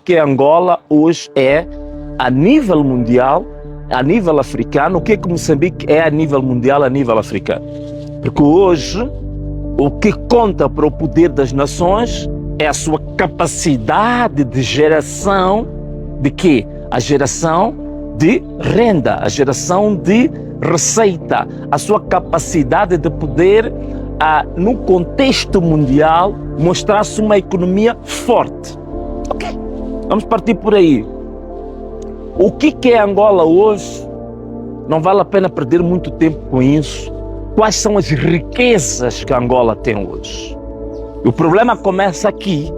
que Angola hoje é a nível mundial, a nível africano, o que Moçambique é a nível mundial, a nível africano. Porque hoje o que conta para o poder das nações é a sua capacidade de geração de quê? A geração de renda, a geração de receita, a sua capacidade de poder, no contexto mundial, mostrar-se uma economia forte. Ok, vamos partir por aí. O que é Angola hoje? Não vale a pena perder muito tempo com isso. Quais são as riquezas que Angola tem hoje? O problema começa aqui.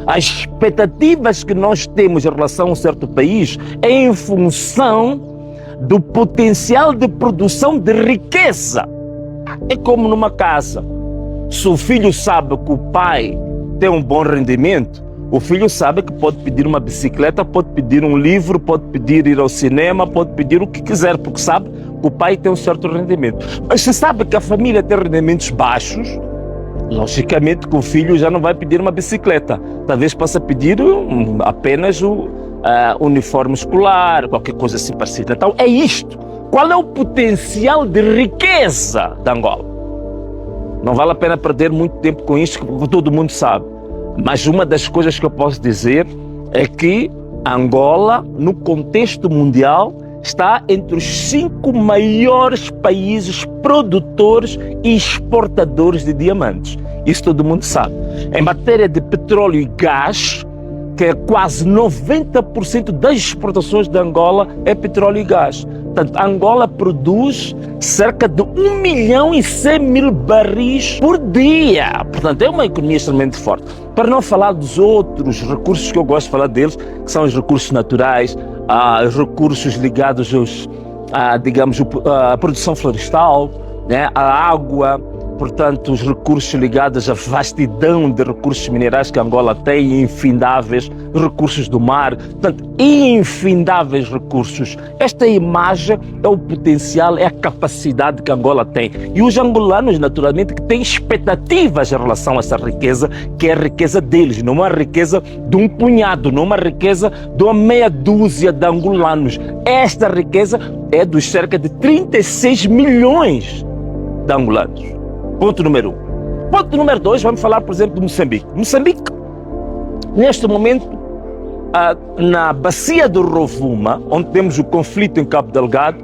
As expectativas que nós temos em relação a um certo país é em função do potencial de produção de riqueza. É como numa casa. Se o filho sabe que o pai tem um bom rendimento, o filho sabe que pode pedir uma bicicleta, pode pedir um livro, pode pedir ir ao cinema, pode pedir o que quiser, porque sabe que o pai tem um certo rendimento. Mas se sabe que a família tem rendimentos baixos, logicamente que o filho já não vai pedir uma bicicleta. Talvez possa pedir apenas o uniforme escolar, qualquer coisa assim parecida. Então é isto. Qual é o potencial de riqueza da Angola? Não vale a pena perder muito tempo com isto, porque todo mundo sabe. Mas uma das coisas que eu posso dizer é que Angola, no contexto mundial, está entre os 5 maiores países produtores e exportadores de diamantes. Isso todo mundo sabe. Em matéria de petróleo e gás, que é quase 90% das exportações de Angola é petróleo e gás. Portanto, Angola produz cerca de 1.100.000 barris por dia. Portanto, é uma economia extremamente forte. Para não falar dos outros recursos que eu gosto de falar deles, que são os recursos naturais, os recursos ligados à produção florestal, né, à água, portanto, os recursos ligados à vastidão de recursos minerais que Angola tem, infindáveis, recursos do mar, portanto, infindáveis recursos. Esta imagem é o potencial, é a capacidade que Angola tem. E os angolanos, naturalmente, que têm expectativas em relação a essa riqueza, que é a riqueza deles, não é a riqueza de um punhado, não é uma riqueza de uma meia dúzia de angolanos. Esta riqueza é dos cerca de 36 milhões de angolanos. Ponto número 1. Ponto número 2, vamos falar, por exemplo, de Moçambique. Moçambique, neste momento, na bacia do Rovuma, onde temos o conflito em Cabo Delgado,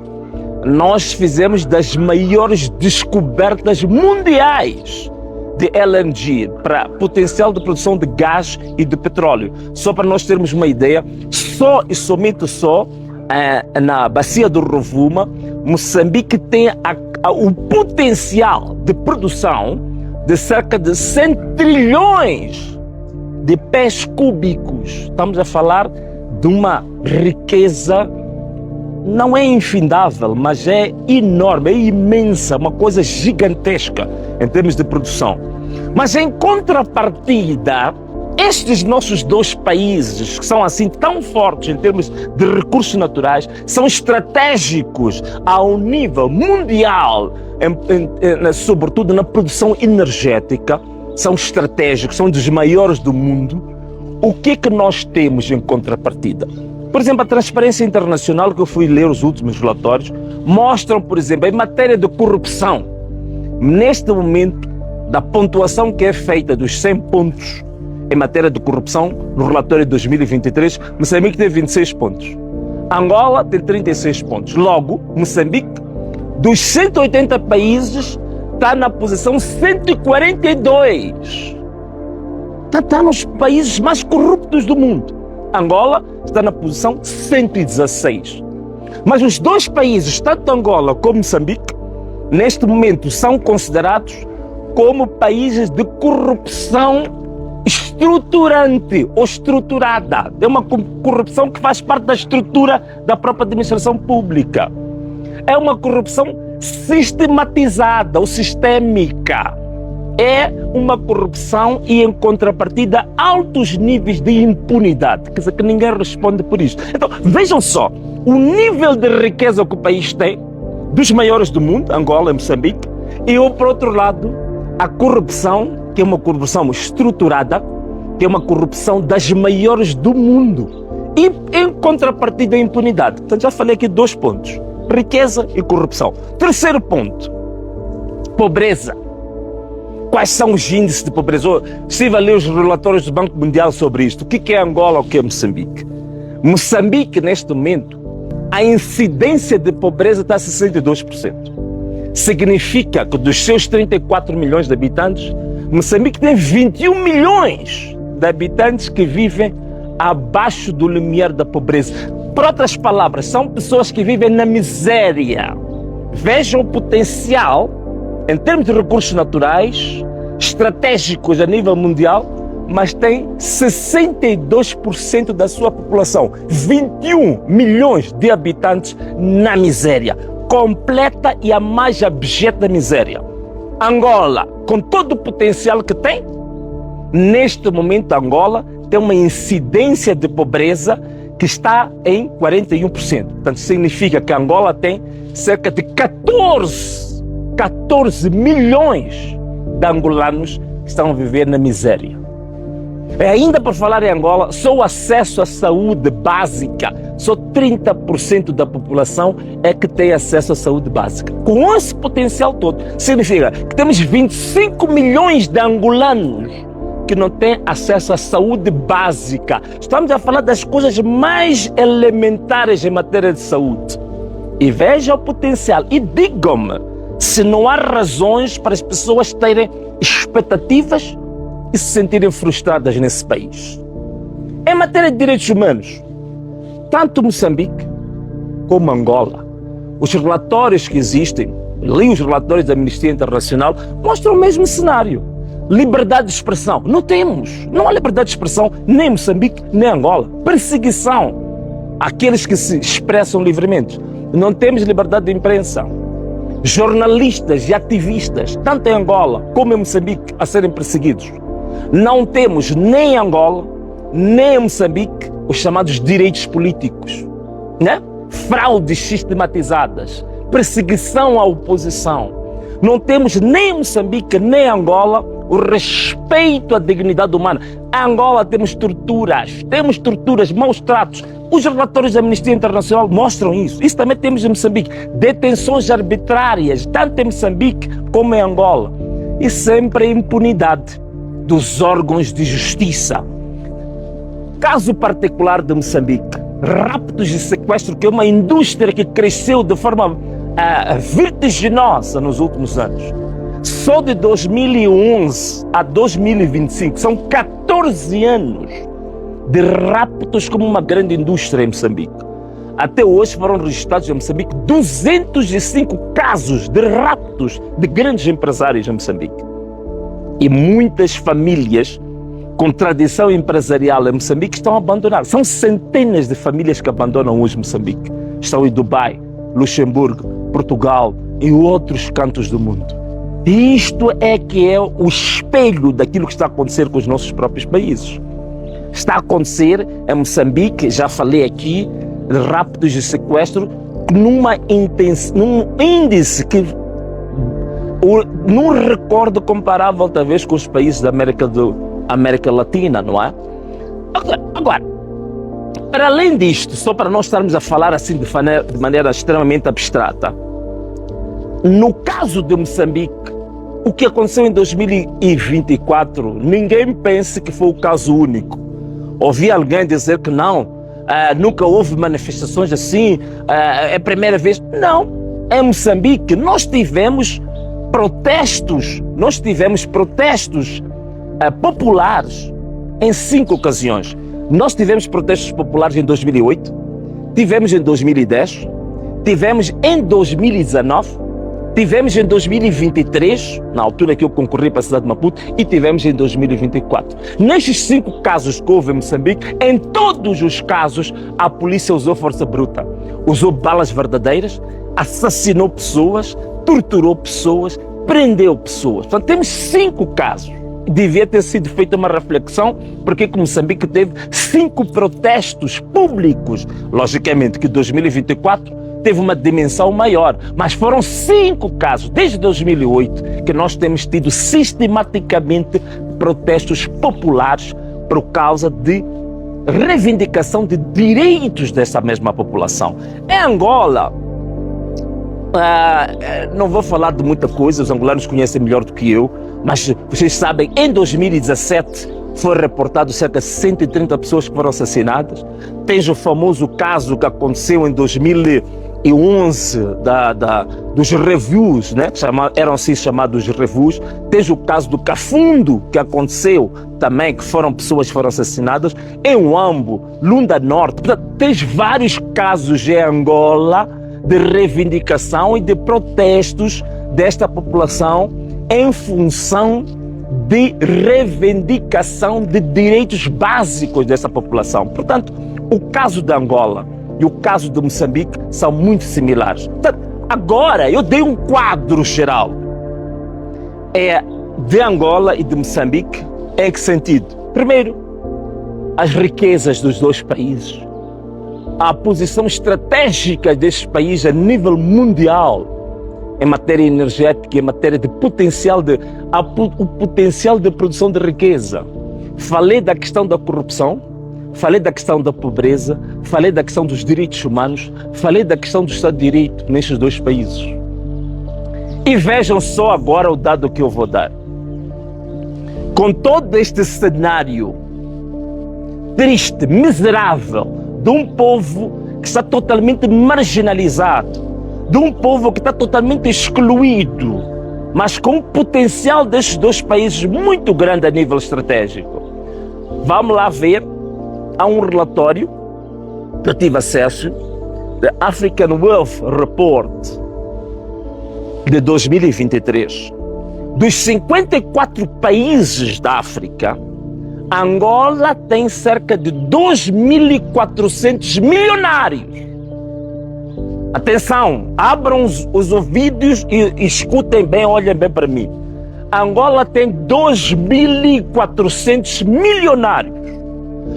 nós fizemos das maiores descobertas mundiais de LNG, para potencial de produção de gás e de petróleo. Só para nós termos uma ideia, só e somente na bacia do Rovuma, Moçambique tem o potencial de produção de cerca de 100 trilhões de pés cúbicos. Estamos a falar de uma riqueza, não é infindável, mas é enorme, é imensa, uma coisa gigantesca em termos de produção. Mas em contrapartida, estes nossos dois países, que são assim tão fortes em termos de recursos naturais, são estratégicos ao nível mundial, sobretudo na produção energética, são estratégicos, são dos maiores do mundo. O que é que nós temos em contrapartida? Por exemplo, a Transparência Internacional, que eu fui ler os últimos relatórios, mostram, por exemplo, em matéria de corrupção, neste momento, da pontuação que é feita dos 100 pontos em matéria de corrupção, no relatório de 2023, Moçambique tem 26 pontos. Angola tem 36 pontos. Logo, Moçambique, dos 180 países, está na posição 142. Está nos países mais corruptos do mundo. Angola está na posição 116. Mas os dois países, tanto Angola como Moçambique, neste momento são considerados como países de corrupção estruturante ou estruturada. É uma corrupção que faz parte da estrutura da própria administração pública. É uma corrupção sistematizada ou sistémica. É uma corrupção e, em contrapartida, altos níveis de impunidade. Quer dizer, que ninguém responde por isso. Então, vejam só, o nível de riqueza que o país tem, dos maiores do mundo, Angola e Moçambique, e, por outro lado, a corrupção, que é uma corrupção estruturada, tem uma corrupção das maiores do mundo. E em contrapartida, a impunidade. Portanto, já falei aqui 2 pontos. Riqueza e corrupção. Terceiro ponto. Pobreza. Quais são os índices de pobreza? Estive a ler os relatórios do Banco Mundial sobre isto. O que é Angola, o que é Moçambique? Moçambique, neste momento, a incidência de pobreza está a 62%. Significa que dos seus 34 milhões de habitantes, Moçambique tem 21 milhões de habitantes que vivem abaixo do limiar da pobreza. Por outras palavras, são pessoas que vivem na miséria. Vejam o potencial, em termos de recursos naturais, estratégicos a nível mundial, mas tem 62% da sua população, 21 milhões de habitantes na miséria, completa e a mais abjeta miséria. Angola, com todo o potencial que tem, neste momento Angola tem uma incidência de pobreza que está em 41%. Portanto, significa que Angola tem cerca de 14 milhões de angolanos que estão a viver na miséria. E ainda por falar em Angola, só o acesso à saúde básica, só 30% da população é que tem acesso à saúde básica. Com esse potencial todo, significa que temos 25 milhões de angolanos que não têm acesso à saúde básica. Estamos a falar das coisas mais elementares em matéria de saúde. E veja o potencial. E digam-me se não há razões para as pessoas terem expectativas e se sentirem frustradas nesse país. Em matéria de direitos humanos, tanto Moçambique como Angola, os relatórios que existem, li os relatórios da Amnistia Internacional, mostram o mesmo cenário. Liberdade de expressão, não temos. Não há liberdade de expressão nem em Moçambique, nem em Angola. Perseguição àqueles que se expressam livremente. Não temos liberdade de imprensa. Jornalistas e ativistas, tanto em Angola como em Moçambique, a serem perseguidos. Não temos nem em Angola, nem em Moçambique, os chamados direitos políticos, né? Fraudes sistematizadas, perseguição à oposição. Não temos nem em Moçambique, nem em Angola, o respeito à dignidade humana. Em Angola temos torturas, maus tratos. Os relatórios da Amnistia Internacional mostram isso. Isso também temos em Moçambique. Detenções arbitrárias, tanto em Moçambique como em Angola. E sempre a impunidade dos órgãos de justiça. Caso particular de Moçambique, raptos e sequestro, que é uma indústria que cresceu de forma vertiginosa nos últimos anos. Só de 2011 a 2025, são 14 anos de raptos como uma grande indústria em Moçambique. Até hoje foram registrados em Moçambique 205 casos de raptos de grandes empresários em Moçambique. E muitas famílias com tradição empresarial em Moçambique estão abandonadas. São centenas de famílias que abandonam hoje Moçambique. Estão em Dubai, Luxemburgo, Portugal e outros cantos do mundo. E isto é que é o espelho daquilo que está a acontecer com os nossos próprios países. Está a acontecer em Moçambique, já falei aqui, de raptos e sequestro, num índice que num recorde comparável talvez com os países da América Latina, não é? Agora, para além disto, só para não estarmos a falar assim de maneira extremamente abstrata, no caso de Moçambique, o que aconteceu em 2024, ninguém pense que foi o caso único. Ouvi alguém dizer que não, nunca houve manifestações assim, é a primeira vez. Não, em Moçambique nós tivemos protestos populares em 5 ocasiões. Nós tivemos protestos populares em 2008, tivemos em 2010, tivemos em 2019, tivemos em 2023, na altura que eu concorri para a cidade de Maputo, e tivemos em 2024. Nestes 5 casos que houve em Moçambique, em todos os casos, a polícia usou força bruta. Usou balas verdadeiras, assassinou pessoas, torturou pessoas, prendeu pessoas. Portanto, temos 5 casos. Devia ter sido feita uma reflexão, porque Moçambique teve 5 protestos públicos. Logicamente que 2024 teve uma dimensão maior, mas foram 5 casos, desde 2008, que nós temos tido sistematicamente protestos populares por causa de reivindicação de direitos dessa mesma população. Em Angola, não vou falar de muita coisa, os angolanos conhecem melhor do que eu, mas vocês sabem, em 2017 foi reportado cerca de 130 pessoas que foram assassinadas. Tens o famoso caso que aconteceu em 2011 dos reviews, né? Eram assim chamados reviews. Tens o caso do Cafundo, que aconteceu também, que foram pessoas que foram assassinadas. Em Huambo, Lunda Norte. Portanto, tens vários casos em Angola de reivindicação e de protestos desta população em função de reivindicação de direitos básicos dessa população. Portanto, o caso de Angola e o caso de Moçambique são muito similares. Portanto, agora eu dei um quadro geral de Angola e de Moçambique. Em que sentido? Primeiro, as riquezas dos dois países, a posição estratégica destes países a nível mundial em matéria energética, em matéria de potencial o potencial de produção de riqueza. Falei da questão da corrupção, falei da questão da pobreza, falei da questão dos direitos humanos, falei da questão do Estado de Direito nestes dois países. E vejam só agora o dado que eu vou dar. Com todo este cenário triste, miserável, de um povo que está totalmente marginalizado, de um povo que está totalmente excluído, mas com um potencial destes dois países muito grande a nível estratégico. Vamos lá ver, há um relatório que eu tive acesso, da African Wealth Report de 2023. Dos 54 países da África, Angola tem cerca de 2.400 milionários. Atenção, abram os ouvidos e escutem bem, olhem bem para mim. Angola tem 2.400 milionários.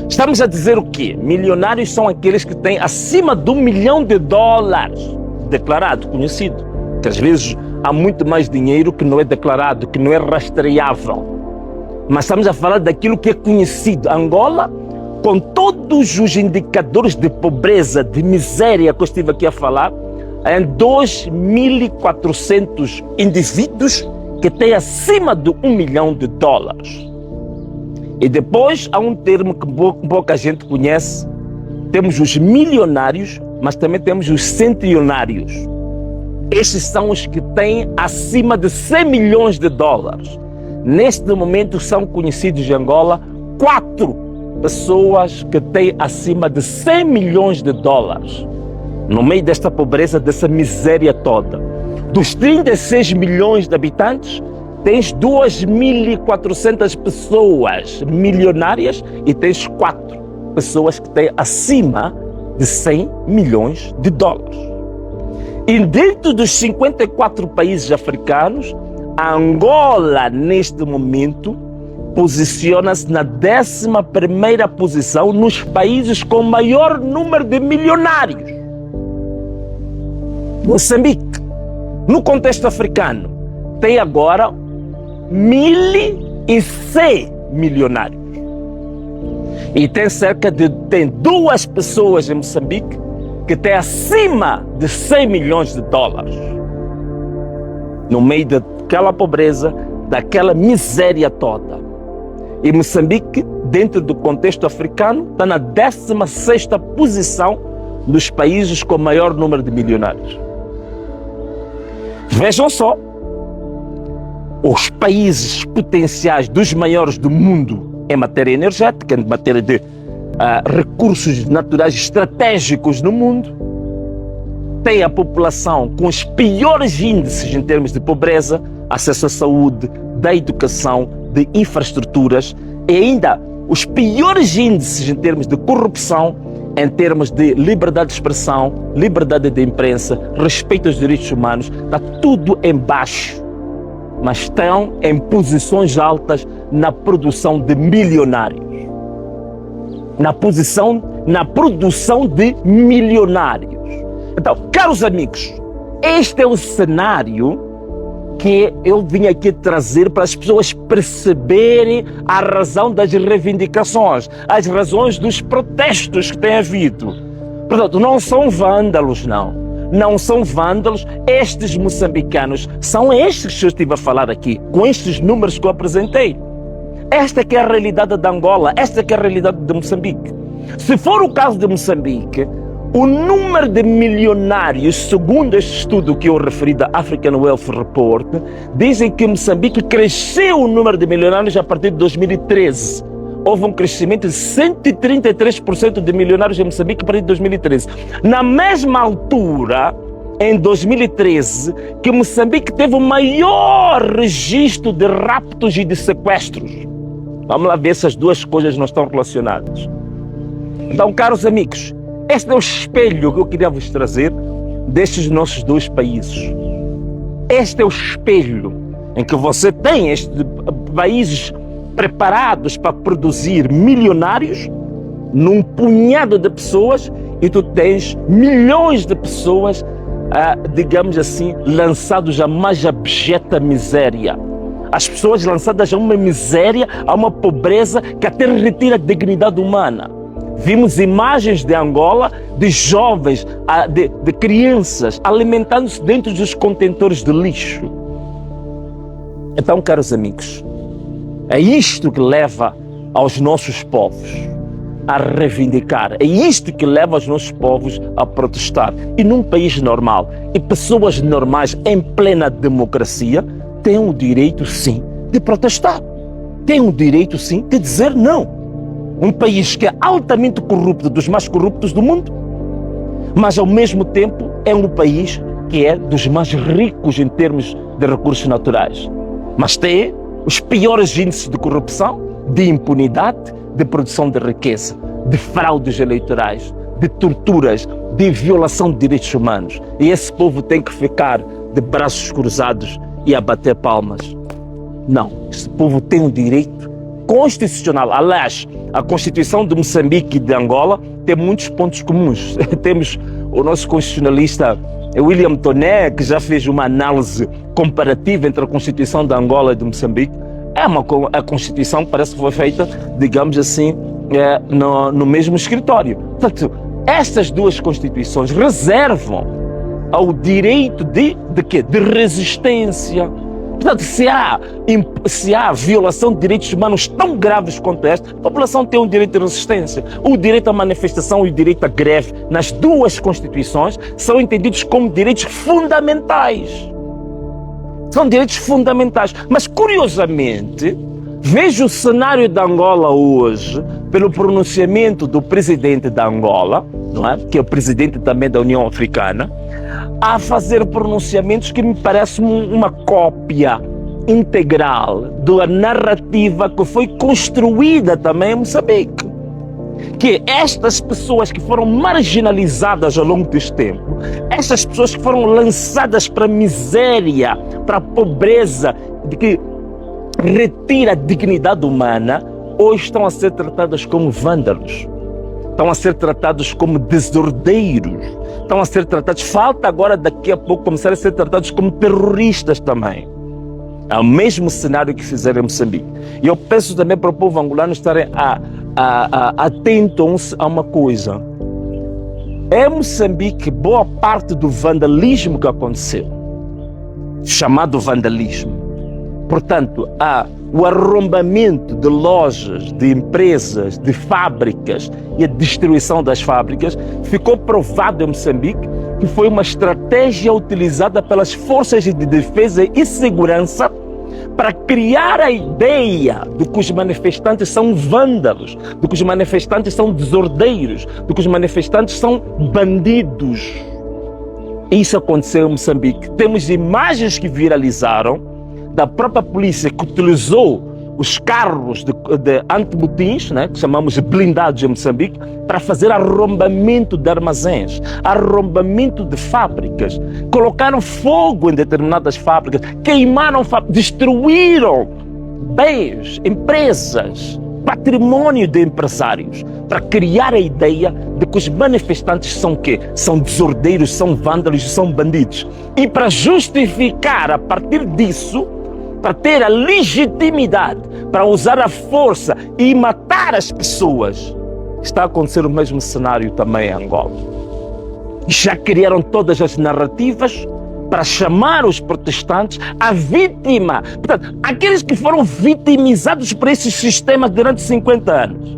Estamos a dizer o quê? Milionários são aqueles que têm acima de $1 milhão declarado, conhecido. Que às vezes há muito mais dinheiro que não é declarado, que não é rastreável. Mas estamos a falar daquilo que é conhecido. Angola, com todos os indicadores de pobreza, de miséria que eu estive aqui a falar, em 2.400 indivíduos que têm acima de $1 milhão. E depois há um termo que pouca gente conhece. Temos os milionários, mas também temos os centionários. Estes são os que têm acima de $100 milhões. Neste momento são conhecidos em Angola 4 pessoas que têm acima de $100 milhões. No meio desta pobreza, dessa miséria toda. Dos 36 milhões de habitantes, tens 2.400 pessoas milionárias e tens 4 pessoas que têm acima de $100 milhões. E dentro dos 54 países africanos, a Angola, neste momento, posiciona-se na 11ª posição nos países com maior número de milionários. Moçambique, no contexto africano, tem agora 1.100 milionários. E tem tem 2 pessoas em Moçambique que têm acima de $100 milhões. No meio daquela pobreza, daquela miséria toda. E Moçambique, dentro do contexto africano, está na 16ª posição dos países com maior número de milionários. Vejam só, os países potenciais dos maiores do mundo em matéria energética, em matéria de recursos naturais estratégicos no mundo, têm a população com os piores índices em termos de pobreza, acesso à saúde, da educação, de infraestruturas, e ainda os piores índices em termos de corrupção, em termos de liberdade de expressão, liberdade de imprensa, respeito aos direitos humanos. Está tudo em baixo, mas estão em posições altas na produção de milionários. Na produção de milionários. Então, caros amigos, este é o cenário que eu vim aqui trazer para as pessoas perceberem a razão das reivindicações, as razões dos protestos que tem havido. Portanto, não são vândalos, não são vândalos. Estes moçambicanos são estes que eu estive a falar aqui, com estes números que eu apresentei. Esta que é a realidade de Angola, esta que é a realidade de Moçambique. Se for o caso de Moçambique, o número de milionários, segundo este estudo que eu referi da African Wealth Report, dizem que Moçambique cresceu o número de milionários a partir de 2013. Houve um crescimento de 133% de milionários em Moçambique a partir de 2013. Na mesma altura, em 2013, que Moçambique teve o maior registro de raptos e de sequestros. Vamos lá ver se as duas coisas não estão relacionadas. Então, caros amigos, este é o espelho que eu queria vos trazer destes nossos dois países. Este é o espelho em que você tem estes países preparados para produzir milionários num punhado de pessoas, e tu tens milhões de pessoas, digamos assim, lançados à mais abjeta miséria. As pessoas lançadas a uma miséria, a uma pobreza que até retira a dignidade humana. Vimos imagens de Angola, de jovens, de crianças alimentando-se dentro dos contentores de lixo. Então, caros amigos, é isto que leva aos nossos povos a reivindicar. É isto que leva os nossos povos a protestar. E num país normal, e pessoas normais em plena democracia têm o direito, sim, de protestar. Têm o direito, sim, de dizer não. Um país que é altamente corrupto, dos mais corruptos do mundo, mas ao mesmo tempo é um país que é dos mais ricos em termos de recursos naturais. Mas tem os piores índices de corrupção, de impunidade, de produção de riqueza, de fraudes eleitorais, de torturas, de violação de direitos humanos. E esse povo tem que ficar de braços cruzados e a bater palmas. Não, esse povo tem um direito constitucional. Aliás, a Constituição de Moçambique e de Angola tem muitos pontos comuns. Temos o nosso constitucionalista William Toné, que já fez uma análise comparativa entre a Constituição de Angola e de Moçambique. A Constituição parece que foi feita, digamos assim, no mesmo escritório. Portanto, estas duas Constituições reservam ao direito de quê? De resistência. Portanto, se há violação de direitos humanos tão graves quanto esta, a população tem um direito de resistência. O direito à manifestação e o direito à greve, nas duas Constituições, são entendidos como direitos fundamentais. São direitos fundamentais. Mas, curiosamente, vejo o cenário da Angola hoje, pelo pronunciamento do presidente da Angola, não é? Que é o presidente também da União Africana, a fazer pronunciamentos que me parecem uma cópia integral da narrativa que foi construída também em Moçambique. Que estas pessoas que foram marginalizadas ao longo deste tempo, estas pessoas que foram lançadas para a miséria, para a pobreza, que retira a dignidade humana, hoje estão a ser tratadas como vândalos, estão a ser tratados como desordeiros, estão a ser tratados, falta agora daqui a pouco começar a ser tratados como terroristas também. É o mesmo cenário que fizeram em Moçambique. E eu peço também para o povo angolano estarem atentos a uma coisa. Em Moçambique, boa parte do vandalismo que aconteceu, chamado vandalismo, portanto, o arrombamento de lojas, de empresas, de fábricas e a destruição das fábricas, ficou provado em Moçambique que foi uma estratégia utilizada pelas forças de defesa e segurança para criar a ideia de que os manifestantes são vândalos, de que os manifestantes são desordeiros, de que os manifestantes são bandidos. Isso aconteceu em Moçambique. Temos imagens que viralizaram da própria polícia que utilizou os carros de antimotins, né, que chamamos de blindados em Moçambique, para fazer arrombamento de armazéns, arrombamento de fábricas. Colocaram fogo em determinadas fábricas, queimaram fábricas, destruíram bens, empresas, património de empresários para criar a ideia de que os manifestantes são o quê? São desordeiros, são vândalos, são bandidos. E para justificar a partir disso, para ter a legitimidade, para usar a força e matar as pessoas, está a acontecer o mesmo cenário também em Angola. Já criaram todas as narrativas para chamar os protestantes a vítima. Portanto, aqueles que foram vitimizados por esse sistema durante 50 anos,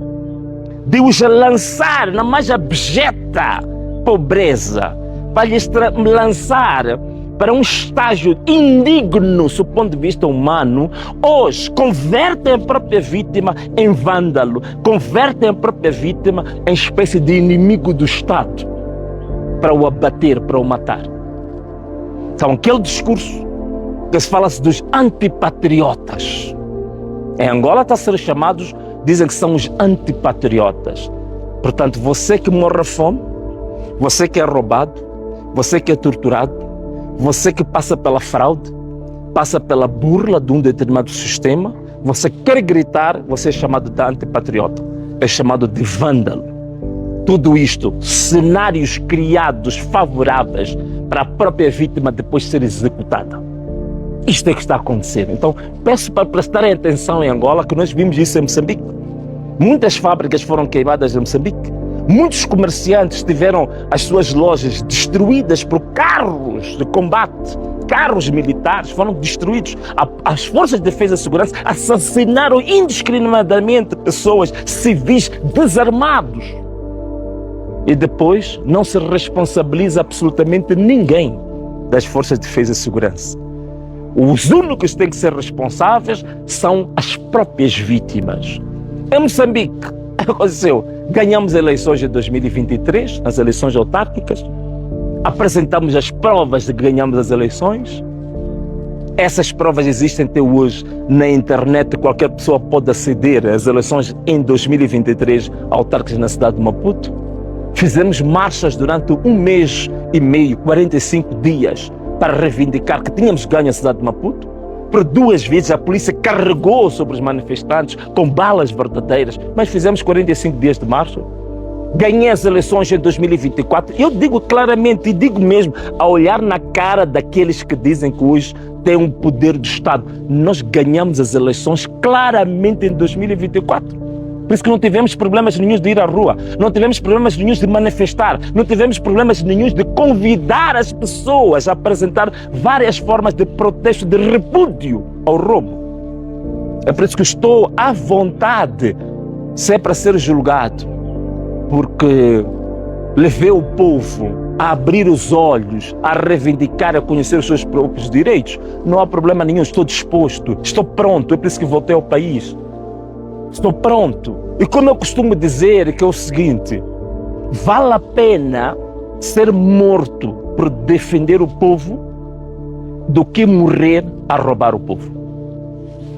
de os lançar na mais abjeta pobreza, para lhes lançar para um estágio indigno do ponto de vista humano, hoje convertem a própria vítima em vândalo, convertem a própria vítima em espécie de inimigo do Estado, para o abater, para o matar. Então, aquele discurso que se fala-se dos antipatriotas. Em Angola está a ser chamados, dizem que são os antipatriotas. Portanto, você que morre de fome, você que é roubado, você que é torturado, você que passa pela fraude, passa pela burla de um determinado sistema, você quer gritar, você é chamado de antipatriota, é chamado de vândalo. Tudo isto, cenários criados favoráveis para a própria vítima depois ser executada. Isto é que está a acontecer. Então, peço para prestarem atenção em Angola, que nós vimos isso em Moçambique. Muitas fábricas foram queimadas em Moçambique. Muitos comerciantes tiveram as suas lojas destruídas por carros de combate, carros militares foram destruídos. As forças de defesa e segurança assassinaram indiscriminadamente pessoas civis desarmados. E depois não se responsabiliza absolutamente ninguém das forças de defesa e segurança. Os únicos que têm que ser responsáveis são as próprias vítimas. Em Moçambique, aconteceu, ganhamos eleições em 2023, as eleições autárquicas, apresentamos as provas de que ganhamos as eleições. Essas provas existem até hoje na internet, qualquer pessoa pode aceder às eleições em 2023 autárquicas na cidade de Maputo. Fizemos marchas durante 1 mês e meio, 45 dias, para reivindicar que tínhamos ganho a cidade de Maputo. Por 2 vezes a polícia carregou sobre os manifestantes com balas verdadeiras, mas fizemos 45 dias de marcha. Ganhei as eleições em 2024. Eu digo claramente e digo mesmo, a olhar na cara daqueles que dizem que hoje têm um poder do Estado, nós ganhamos as eleições claramente em 2024. Por isso que não tivemos problemas nenhum de ir à rua, não tivemos problemas nenhum de manifestar, não tivemos problemas nenhum de convidar as pessoas a apresentar várias formas de protesto, de repúdio ao roubo. É por isso que estou à vontade, se é para ser julgado, porque levei o povo a abrir os olhos, a reivindicar, a conhecer os seus próprios direitos. Não há problema nenhum, estou disposto, estou pronto, é por isso que voltei ao país. Estou pronto. E como eu costumo dizer, que é o seguinte, vale a pena ser morto por defender o povo do que morrer a roubar o povo.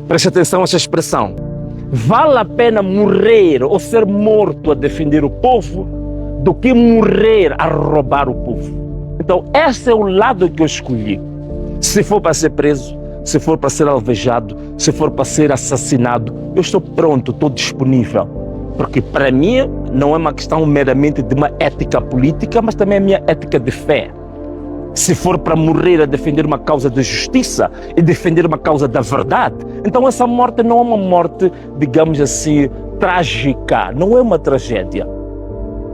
Preste atenção a essa expressão. Vale a pena morrer ou ser morto a defender o povo do que morrer a roubar o povo. Então, esse é o lado que eu escolhi. Se for para ser preso, se for para ser alvejado, se for para ser assassinado, eu estou pronto, estou disponível. Porque para mim não é uma questão meramente de uma ética política, mas também é a minha ética de fé. Se for para morrer a defender uma causa de justiça e defender uma causa da verdade, então essa morte não é uma morte, digamos assim, trágica, não é uma tragédia.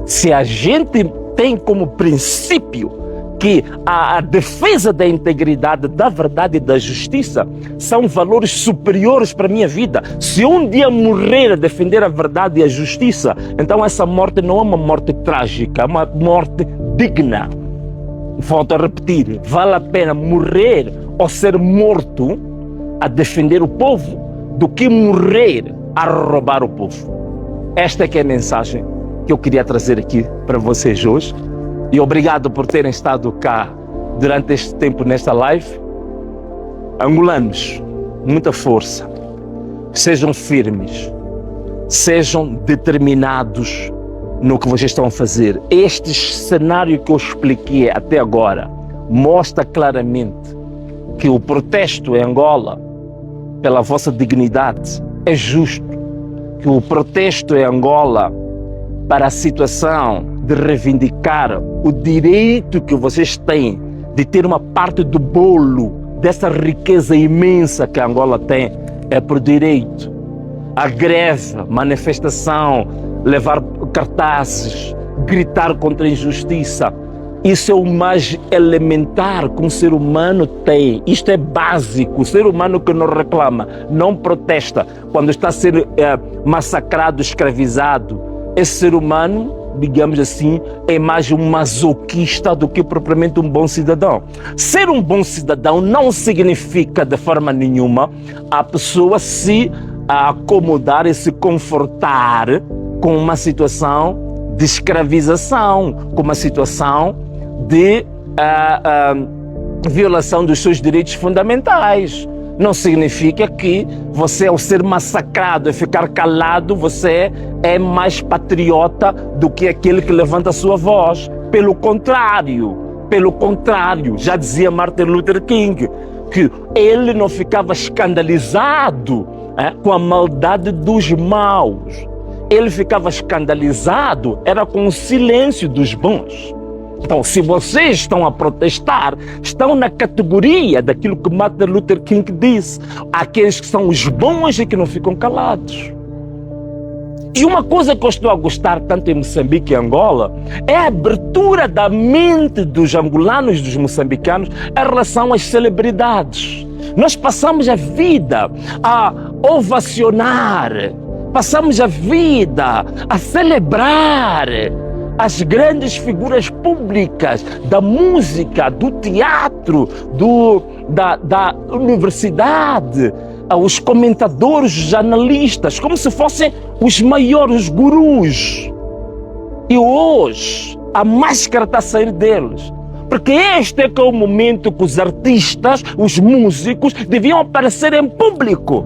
Se a gente tem como princípio que a defesa da integridade, da verdade e da justiça são valores superiores para a minha vida. Se eu um dia morrer a defender a verdade e a justiça, então essa morte não é uma morte trágica, é uma morte digna. Volto a repetir, vale a pena morrer ou ser morto a defender o povo do que morrer a roubar o povo. Esta é que é a mensagem que eu queria trazer aqui para vocês hoje. E obrigado por terem estado cá durante este tempo nesta live. Angolanos, muita força. Sejam firmes. Sejam determinados no que vocês estão a fazer. Este cenário que eu expliquei até agora mostra claramente que o protesto em Angola pela vossa dignidade é justo. que o protesto em Angola para a situação de reivindicar o direito que vocês têm de ter uma parte do bolo dessa riqueza imensa que a Angola tem é por direito. A greve, manifestação, levar cartazes, gritar contra a injustiça, isso é o mais elementar que um ser humano tem. Isto é básico. O ser humano que não reclama, não protesta quando está a ser massacrado, escravizado, esse ser humano, digamos assim, é mais um masoquista do que propriamente um bom cidadão. Ser um bom cidadão não significa de forma nenhuma a pessoa se acomodar e se confortar com uma situação de escravização, com uma situação de violação dos seus direitos fundamentais. Não significa que você, ao ser massacrado e ficar calado, você é mais patriota do que aquele que levanta a sua voz. Pelo contrário, já dizia Martin Luther King, que ele não ficava escandalizado com a maldade dos maus. Ele ficava escandalizado, era com o silêncio dos bons. Então, se vocês estão a protestar, estão na categoria daquilo que Martin Luther King disse, aqueles que são os bons e que não ficam calados. E uma coisa que eu estou a gostar tanto em Moçambique e Angola é a abertura da mente dos angolanos e dos moçambicanos em relação às celebridades. Nós passamos a vida a ovacionar, passamos a vida a celebrar as grandes figuras públicas da música, do teatro, da universidade, os comentadores, os jornalistas, como se fossem os maiores gurus. E hoje a máscara está a sair deles. Porque este é que é o momento que os artistas, os músicos, deviam aparecer em público.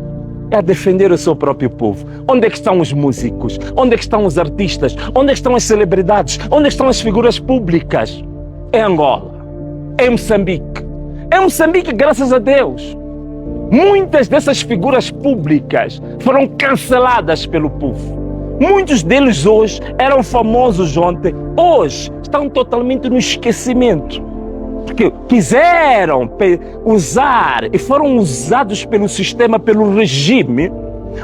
É a defender o seu próprio povo. Onde é que estão os músicos? Onde é que estão os artistas? Onde é que estão as celebridades? Onde é que estão as figuras públicas? Em Angola, em Moçambique. Em Moçambique, graças a Deus, muitas dessas figuras públicas foram canceladas pelo povo. Muitos deles hoje eram famosos ontem, hoje estão totalmente no esquecimento. Porque quiseram usar e foram usados pelo sistema, pelo regime,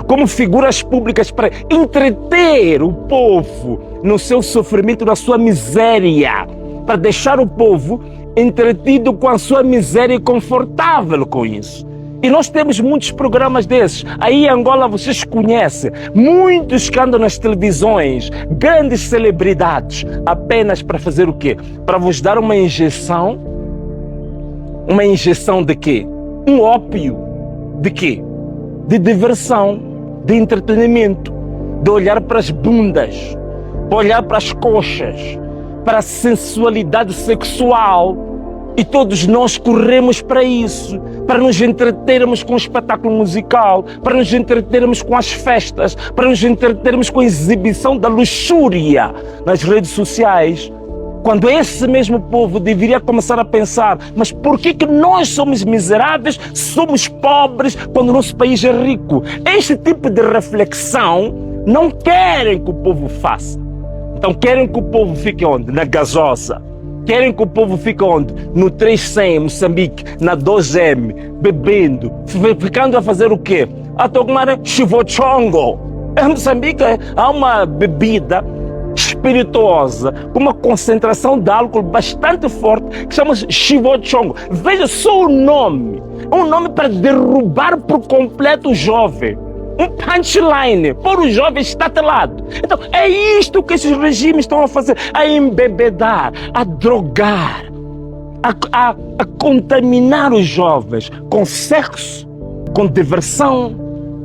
como figuras públicas para entreter o povo no seu sofrimento, na sua miséria, para deixar o povo entretido com a sua miséria e confortável com isso. E nós temos muitos programas desses. Aí em Angola vocês conhecem muitos que andam nas televisões, grandes celebridades, apenas para fazer o quê? Para vos dar uma injeção. Uma injeção de quê? Um ópio. De quê? De diversão, de entretenimento, de olhar para as bundas, para olhar para as coxas, para a sensualidade sexual. E todos nós corremos para isso, para nos entretermos com o espetáculo musical, para nos entretermos com as festas, para nos entretermos com a exibição da luxúria nas redes sociais. Quando esse mesmo povo deveria começar a pensar, mas por que nós somos miseráveis, somos pobres, quando o nosso país é rico? Este tipo de reflexão não querem que o povo faça. Então querem que o povo fique onde? Na gasosa. Querem que o povo fique onde? No 300, Moçambique, na 2M, bebendo, ficando a fazer o quê? A tomar chivochongo. Em Moçambique há uma bebida espirituosa com uma concentração de álcool bastante forte que chama-se chivochongo. Veja só o nome. É um nome para derrubar por completo o jovem. Um punchline, pôr o jovem estatelado. Então, é isto que esses regimes estão a fazer, a embebedar, a drogar, a contaminar os jovens com sexo, com diversão,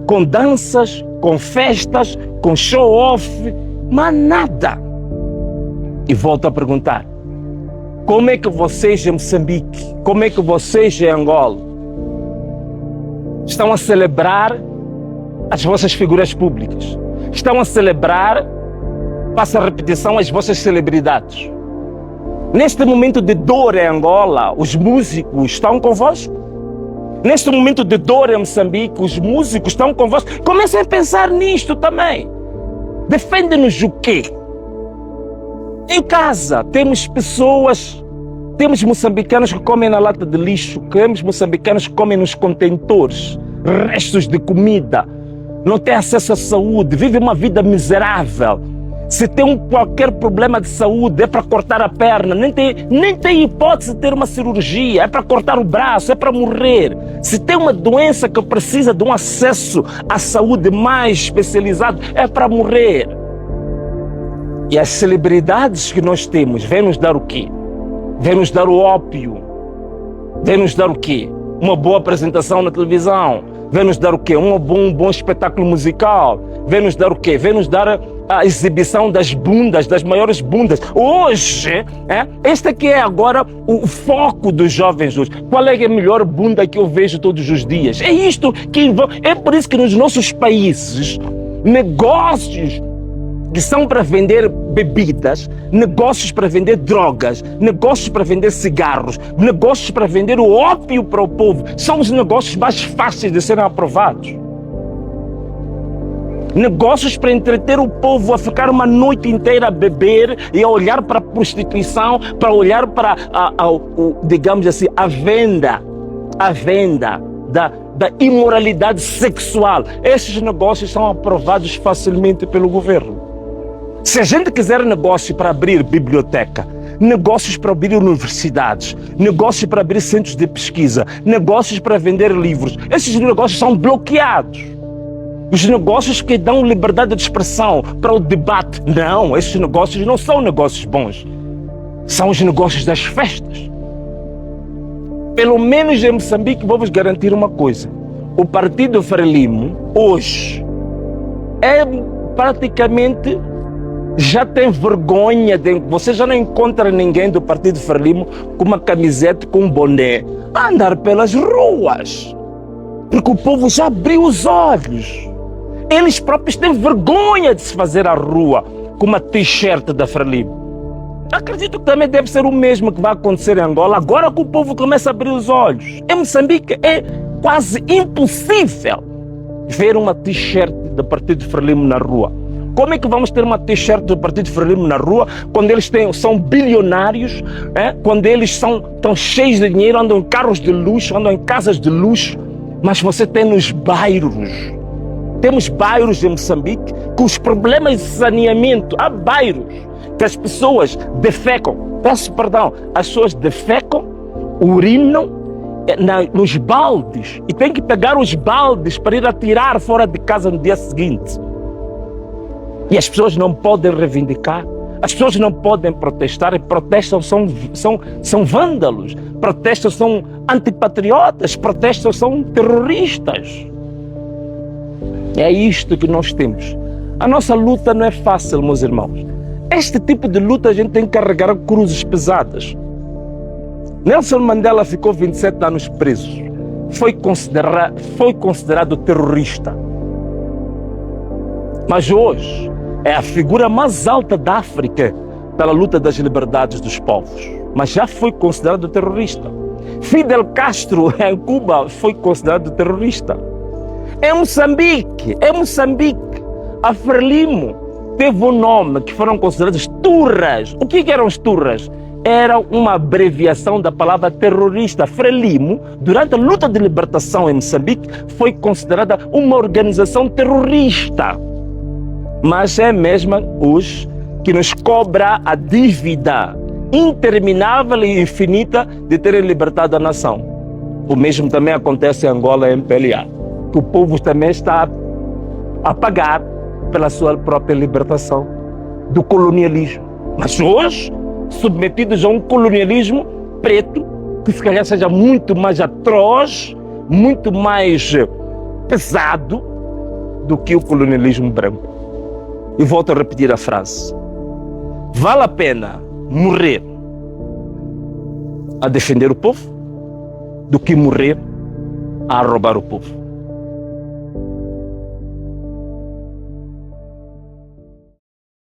com danças, com festas, com show-off, mas nada. E volto a perguntar, como é que vocês em Moçambique, como é que vocês em Angola estão a celebrar as vossas figuras públicas? Estão a celebrar, passa a repetição, as vossas celebridades? Neste momento de dor em Angola, os músicos estão convosco? Neste momento de dor em Moçambique, os músicos estão convosco. Comecem a pensar nisto também. Defende-nos o quê? Em casa temos pessoas, temos moçambicanos que comem na lata de lixo, temos moçambicanos que comem nos contentores, restos de comida, não têm acesso à saúde, vivem uma vida miserável. Se tem qualquer problema de saúde, é para cortar a perna, nem tem hipótese de ter uma cirurgia, é para cortar o braço, é para morrer. Se tem uma doença que precisa de um acesso à saúde mais especializado, é para morrer. E as celebridades que nós temos, vêm nos dar o quê? Vêm nos dar o ópio. Vêm nos dar o quê? Uma boa apresentação na televisão. Vêm nos dar o quê? Um bom espetáculo musical. Vêm nos dar o quê? Vêm nos dar a exibição das bundas, das maiores bundas. Hoje, este aqui é agora o foco dos jovens hoje. Qual é a melhor bunda que eu vejo todos os dias? É isto que... É por isso que nos nossos países, negócios que são para vender bebidas, negócios para vender drogas, negócios para vender cigarros, negócios para vender o ópio para o povo, são os negócios mais fáceis de serem aprovados. Negócios para entreter o povo a ficar uma noite inteira a beber e a olhar para a prostituição, para olhar para, digamos assim, a venda da imoralidade sexual. Esses negócios são aprovados facilmente pelo governo. Se a gente quiser negócio para abrir biblioteca, negócios para abrir universidades, negócios para abrir centros de pesquisa, negócios para vender livros, esses negócios são bloqueados. Os negócios que dão liberdade de expressão para o debate, não, esses negócios não são negócios bons. São os negócios das festas. Pelo menos em Moçambique, vou-vos garantir uma coisa. O Partido Frelimo, hoje, é praticamente... já tem vergonha, você já não encontra ninguém do Partido Frelimo com uma camiseta, com um boné, a andar pelas ruas. Porque o povo já abriu os olhos. Eles próprios têm vergonha de se fazer à rua com uma t-shirt da Frelimo. Acredito que também deve ser o mesmo que vai acontecer em Angola, agora que o povo começa a abrir os olhos. Em Moçambique é quase impossível ver uma t-shirt do Partido Frelimo na rua. Como é que vamos ter uma t-shirt do Partido Frelimo na rua quando eles são bilionários, quando eles estão cheios de dinheiro, andam em carros de luxo, andam em casas de luxo, mas você tem nos bairros. Temos bairros em Moçambique com os problemas de saneamento. Há bairros que as pessoas defecam, as pessoas defecam, urinam nos baldes e tem que pegar os baldes para ir atirar fora de casa no dia seguinte. E as pessoas não podem reivindicar, as pessoas não podem protestar, e protestam, são vândalos, protestam, são antipatriotas, protestam, são terroristas. É isto que nós temos. A nossa luta não é fácil, meus irmãos. Este tipo de luta a gente tem que carregar cruzes pesadas. Nelson Mandela ficou 27 anos preso. Foi considerado terrorista. Mas hoje é a figura mais alta da África pela luta das liberdades dos povos. Mas já foi considerado terrorista. Fidel Castro em Cuba foi considerado terrorista. Em Moçambique, a Frelimo teve um nome que foram consideradas turras. O que eram as turras? Era uma abreviação da palavra terrorista. Frelimo, durante a luta de libertação em Moçambique, foi considerada uma organização terrorista. Mas é mesmo hoje que nos cobra a dívida interminável e infinita de terem libertado a nação. O mesmo também acontece em Angola e em PLA, que o povo também está a pagar pela sua própria libertação do colonialismo. Mas hoje, submetidos a um colonialismo preto, que se calhar seja muito mais atroz, muito mais pesado do que o colonialismo branco. E volto a repetir a frase. Vale a pena morrer a defender o povo do que morrer a roubar o povo.